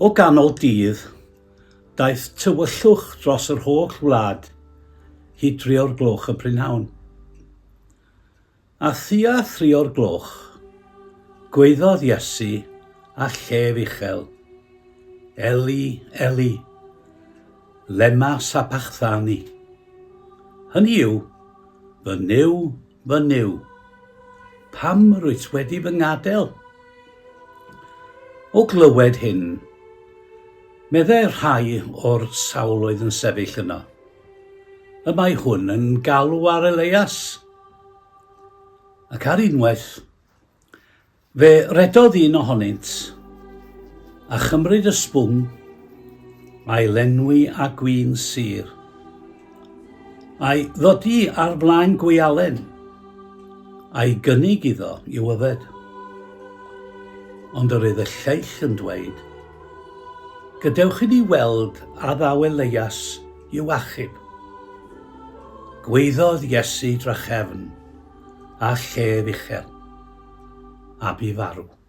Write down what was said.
O ganol dydd, daeth tywyllwch dros yr holl wlad hyd 3 o'r gloch y prynhawn. A thua 3 o'r gloch, gwaeddodd Iesu a llef uchel, Eli, Eli, lema sabachthani. Hynny yw, fy niw, pam rwyt wedi fy ngadael? O glywed hyn, meddai rhai o'r sawl oedd yn sefyll yno. Y mae hwn yn galw ar Elias. Ac ar unwaith, fe redodd un ohonynt, a chymryd y sbwng, a'i lenwi â gwin sur. A'i ddodi ar flaen gwialen, a'i gynnig iddo i'w yfed. Ond yr oedd y lleill yn dweud, gadewch i ni weld a ddaw Elias i'w achub. Gwaeddodd Iesu drachefn a llef uchel, a bu farw.